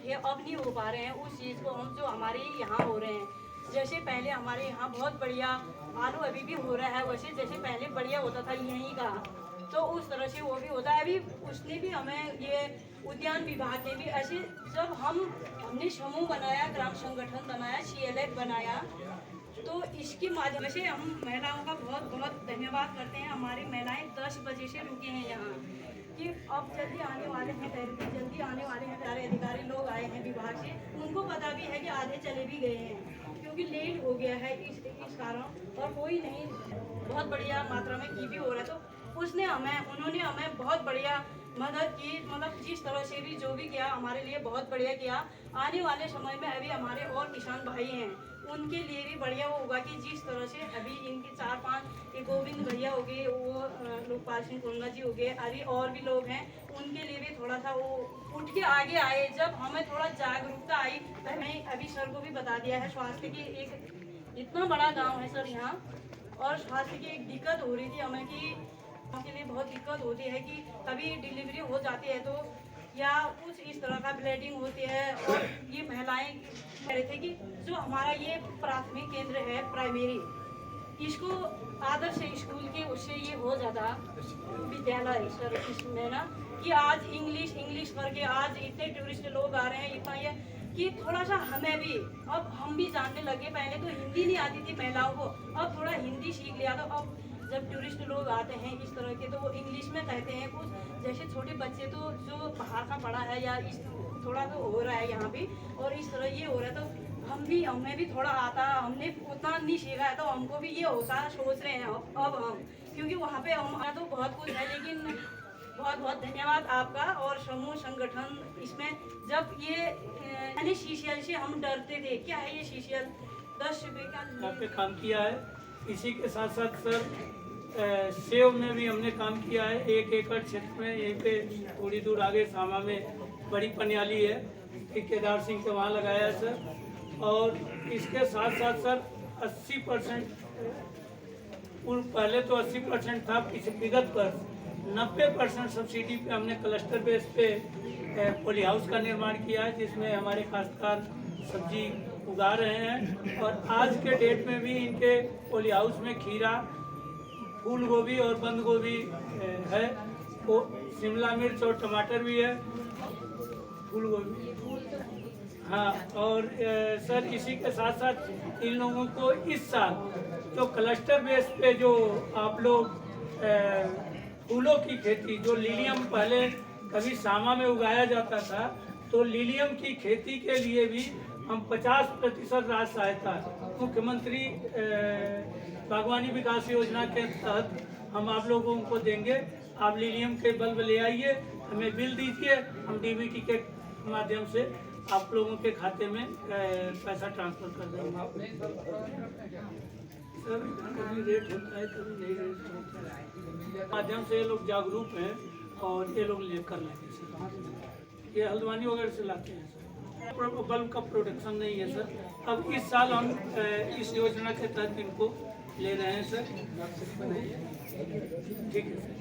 थे अब नहीं हो पा रहे हैं उस चीज़ को हम जो हमारे यहाँ हो रहे हैं। जैसे पहले हमारे यहाँ बहुत बढ़िया आलू अभी भी हो रहा है, वैसे जैसे पहले बढ़िया होता था यहीं का, तो उस तरह से वो भी होता है। अभी उसने भी हमें ये उद्यान विभाग ने भी ऐसे जब हमने समूह बनाया, ग्राम संगठन बनाया, CLF बनाया, तो इसके माध्यम से हम महिलाओं का बहुत बहुत धन्यवाद करते हैं। हमारी महिलाएं 10 बजे से रुके हैं यहाँ कि अब जल्दी आने वाले हैं, जल्दी आने वाले हैं। सारे अधिकारी लोग आए हैं विभाग से, उनको पता भी है कि आधे चले भी गए हैं क्योंकि लेट हो गया है इस कारण, और कोई नहीं बहुत बढ़िया मात्रा में की भी हो रहा है। तो उन्होंने हमें बहुत बढ़िया मदद की, मतलब जिस तरह से भी जो भी किया हमारे लिए बहुत बढ़िया किया। आने वाले समय में अभी हमारे और किसान भाई हैं, उनके लिए भी बढ़िया वो होगा कि जिस तरह से अभी इनके 4-5 ये गोविंद भैया हो गए, वो लोकपाल सिंह कोंगा जी हो गए, अभी और भी लोग हैं, उनके लिए भी थोड़ा सा वो उठ के आगे आए। जब हमें थोड़ा जागरूकता आई, तो मैं अभी सर को भी बता दिया है, स्वास्थ्य की एक इतना बड़ा गाँव है सर यहाँ, और स्वास्थ्य की एक दिक्कत हो रही थी हमें कि के लिए बहुत दिक्कत होती है कि कभी डिलीवरी हो जाती है तो या कुछ इस तरह का ब्लीडिंग होती है। और ये महिलाएं कह रहे थे कि जो हमारा ये प्राथमिक केंद्र है प्राइमरी, इसको आदर्श स्कूल के उससे ये हो जाता विद्यालय सर इसमें ना, कि आज इंग्लिश करके आज इतने टूरिस्ट लोग आ रहे हैं, इतना ये कि थोड़ा सा हमें भी अब हम भी जानने लगे। पहले तो हिंदी नहीं आती थी महिलाओं को, अब थोड़ा हिंदी सीख लिया। तो अब जब टूरिस्ट लोग आते हैं इस तरह के, तो वो इंग्लिश में कहते हैं कुछ, जैसे छोटे बच्चे तो जो बाहर का पढ़ा है या इस थोड़ा तो हो रहा है यहाँ भी, और इस तरह ये हो रहा है, तो हमें भी थोड़ा आता, हमने उतना नहीं सीखा है, तो हमको भी ये होता सोच रहे हैं अब हम, क्योंकि वहाँ पे हमारा तो बहुत कुछ है। लेकिन बहुत बहुत धन्यवाद आपका और समूह संगठन इसमें। जब ये CCL से हम डरते थे, क्या है ये CCL 10 रुपये का यहाँ पे काम किया है। इसी के साथ साथ सर सेव में भी हमने काम किया है। 1 एकड़ क्षेत्र में, यहीं पे थोड़ी दूर आगे सामा में बड़ी पनियाली है, केदार सिंह के वहाँ लगाया है सर। और इसके साथ साथ सर 80% पहले तो 80% था, विगत वर्ष 90% सब्सिडी पे हमने क्लस्टर बेस पे पॉली हाउस का निर्माण किया है, जिसमें हमारे काश्तकार सब्जी उगा रहे हैं। और आज के डेट में भी इनके पॉली हाउस में खीरा, फूल गोभी और बंद गोभी है, वो शिमला मिर्च और टमाटर भी है, फूल गोभी। हाँ, और सर इसी के साथ साथ इन लोगों को इस साल जो क्लस्टर बेस पे जो आप लोग फूलों की खेती, जो लिलियम पहले कभी सामा में उगाया जाता था, तो लिलियम की खेती के लिए भी हम 50% राशि सहायता मुख्यमंत्री बागवानी विकास योजना के तहत हम आप लोगों को देंगे। आप लिलियम के बल्ब ले आइए, हमें बिल दीजिए, हम DBT के माध्यम से आप लोगों के खाते में पैसा ट्रांसफर कर देंगे। सर कभी रेट होता है, कभी नहीं रेट होता है, माध्यम से ये लोग जागरूक हैं और ये लोग लेकर लेंगे सर। ये हल्द्वानी वगैरह से लाते हैं सर। बल्ब का प्रोडक्शन नहीं है सर। अब इस साल हम इस योजना के तहत इनको ले रहे हैं सर। ठीक है सर।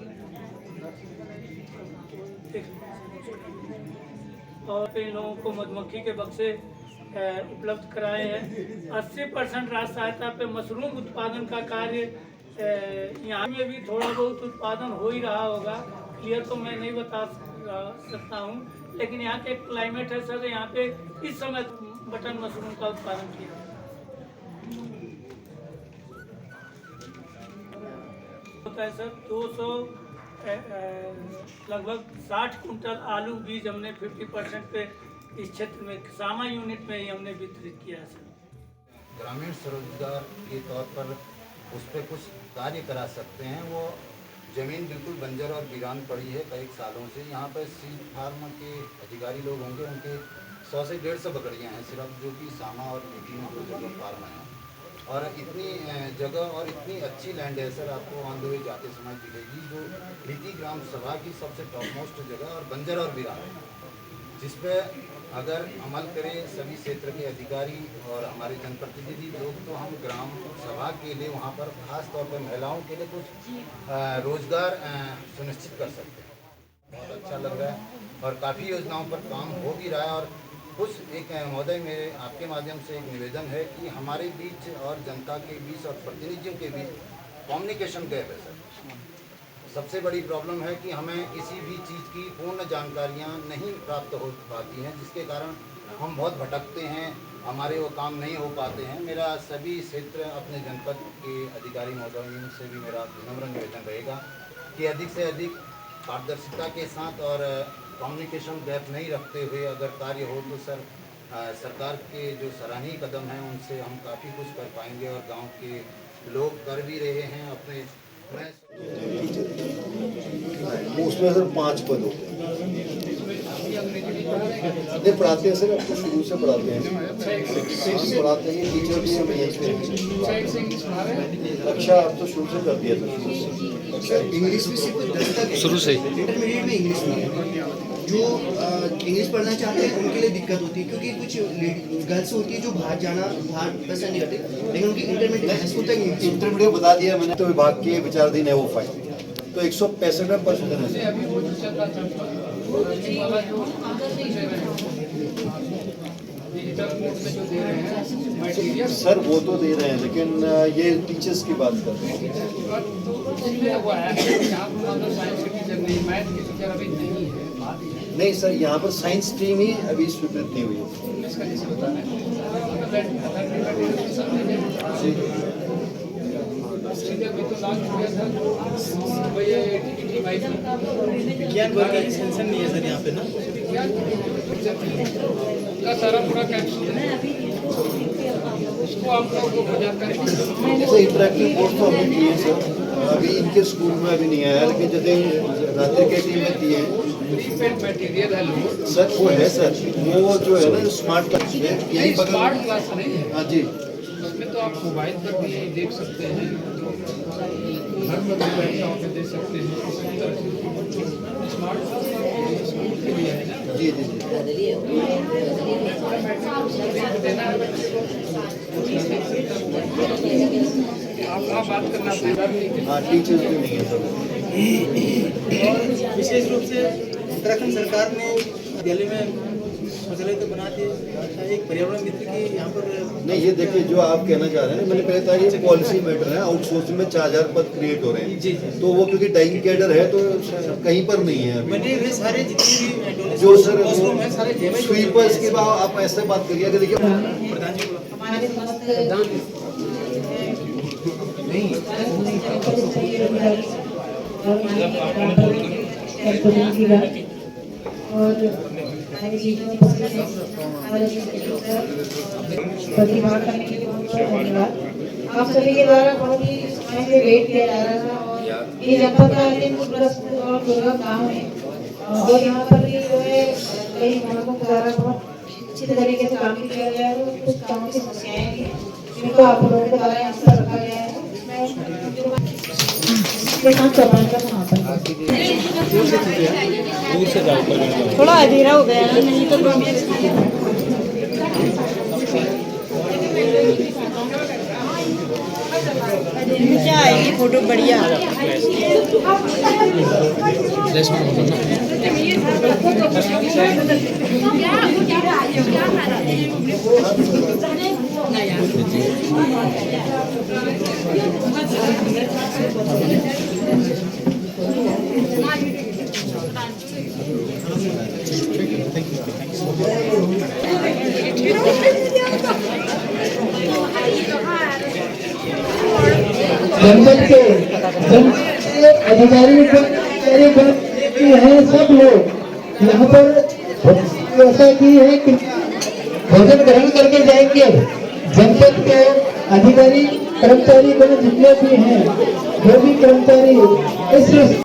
और इन लोगों को मधुमक्खी के बक्से उपलब्ध कराए हैं। 80% राशि सहायता पे मशरूम उत्पादन का कार्य यहाँ में भी थोड़ा बहुत उत्पादन हो ही रहा होगा, क्लियर तो मैं नहीं बता सकता हूँ, लेकिन यहाँ के क्लाइमेट है सर, यहाँ पे इस समय बटन मशरूम का उत्पादन किया होता है सर। 200 लगभग 60 कुंटल आलू बीज हमने 50% पे इस क्षेत्र में सामा यूनिट में ही हमने वितरित किया है सर। ग्रामीण स्वरोजगार के तौर पर उस पर कुछ कार्य करा सकते हैं। वो ज़मीन बिल्कुल बंजर और वीरान पड़ी है कई सालों से। यहाँ पर सीड फार्म के अधिकारी लोग होंगे, उनके 100 से 150 बकरियाँ हैं सिर्फ, जो कि सामा और यूपी में 2 जगह फार्म हैं। और इतनी जगह और इतनी अच्छी लैंड है सर, आपको ऑन द वे जाते समय दिखेगी, जो रीति ग्राम सभा की सबसे टॉप मोस्ट जगह और बंजर और वीरान है, जिस पर अगर अमल करें सभी क्षेत्र के अधिकारी और हमारे जनप्रतिनिधि लोग, तो हम ग्राम सभा के लिए वहाँ पर खास तौर पर महिलाओं के लिए कुछ रोजगार सुनिश्चित कर सकते हैं। बहुत अच्छा लग रहा है और काफ़ी योजनाओं पर काम हो भी रहा है। और कुछ एक महोदय मेरे आपके माध्यम से एक निवेदन है कि हमारे बीच और जनता के बीच और प्रतिनिधियों के बीच कम्युनिकेशन गैप है सर। सबसे बड़ी प्रॉब्लम है कि हमें किसी भी चीज़ की पूर्ण जानकारियां नहीं प्राप्त हो पाती हैं, जिसके कारण हम बहुत भटकते हैं, हमारे वो काम नहीं हो पाते हैं। मेरा सभी क्षेत्र अपने जनपद के अधिकारी महोदयों से भी मेरा विनम्र निवेदन रहेगा कि अधिक से अधिक पारदर्शिता के साथ और कम्युनिकेशन गैप नहीं रखते हुए अगर कार्य हो तो सर सरकार के जो सराहनीय कदम हैं उनसे हम काफ़ी कुछ कर पाएंगे और गांव के लोग कर भी रहे हैं अपने। उसमें सर 5 पद होते हैं। नहीं पढ़ाते हैं सर, अब तो शुरू से पढ़ाते हैं, पढ़ाते हैं, टीचर भी हमें यहीं पे अच्छा अब तो शुरू से कर दिया सर। इंग्लिश भी सिर्फ 10 तक शुरू से इंटरमीडिएट में इंग्लिश नहीं है। जो इंग्लिश पढ़ना चाहते हैं उनके लिए दिक्कत होती है, क्योंकि कुछ गर्ल्स होती है जो बाहर पसंद नहीं करते, लेकिन उनकी इंटरमीडिएट हाई स्कूल तक इंटरमीडिएट बता दिया मैंने, तो विभाग के विचाराधीन है वो फाइल, तो 165% है सर। वो तो दे रहे हैं, लेकिन ये टीचर्स की बात कर रहे हैं। नहीं सर, यहाँ पर साइंस स्ट्रीम ही अभी स्वीकृत नहीं हुई है। विज्ञान वर्ग की सेंसन नहीं है सर यहाँ पे ना, सारा पूरा कैप्सूल उसको आपको इंटरेक्टिव बोर्ड तो हमने किए हैं सर, अभी इनके स्कूल में अभी नहीं आया, लेकिन जैसे रात्रि के टीम में दिए हैं मटेरियल है सर, वो है सर, वो जो है ना स्मार्ट क्लास है, यही स्मार्ट क्लास नहीं है। हाँ जी, उसमें तो आप मोबाइल पर भी देख सकते हैं, घर पर भी बैठा होकर देख सकते हैं। स्मार्ट क्लास स्कूल के लिए है ना। जी जी जी आप बात करना हाँ, टीचर्स भी नहीं है सर। विशेष रूप से उत्तराखंड सरकार ने विद्यालय में शौचालय तो बना दिए, एक पर्यावरण मित्र की यहाँ पर नहीं, ये देखिए जो आप कहना चाह रहे हैं, मैंने पहले कहा ये पॉलिसी मैटर है, आउटसोर्सिंग में 4000 पद क्रिएट हो रहे हैं जी, तो वो क्योंकि डाइंग कैडर है तो कहीं पर नहीं है अभी। बने हुए सारे जितने भी जो सर वॉशरूम है सारे स्वीपर्स के बाद आप ऐसे बात करिए, अगर देखिए प्रधान जी और प्रतिभा करने के लिए बहुत धन्यवाद। आप सभी के द्वारा बहुत ही समय से वेट किया जा रहा था और ये जनपद का ग्रस्त और दुर्गम गाँव है और यहाँ पर भी जो है कई मानकों के द्वारा बहुत अच्छी तरीके से काम किया गया है। कुछ गाँव की समस्याएं भी जिनको आप लोगों के द्वारा यहाँ पर रखा गया है, थोड़ा अंधेरा हो गया है, नहीं तो क्या आएगी फोटो बढ़िया। जनपद के अधिकारी हैं सब लोग यहाँ पर व्यवस्था की है कि भोजन ग्रहण करके जाएंगे। जनपद के अधिकारी कर्मचारी जितने भी हैं, जो भी कर्मचारी इस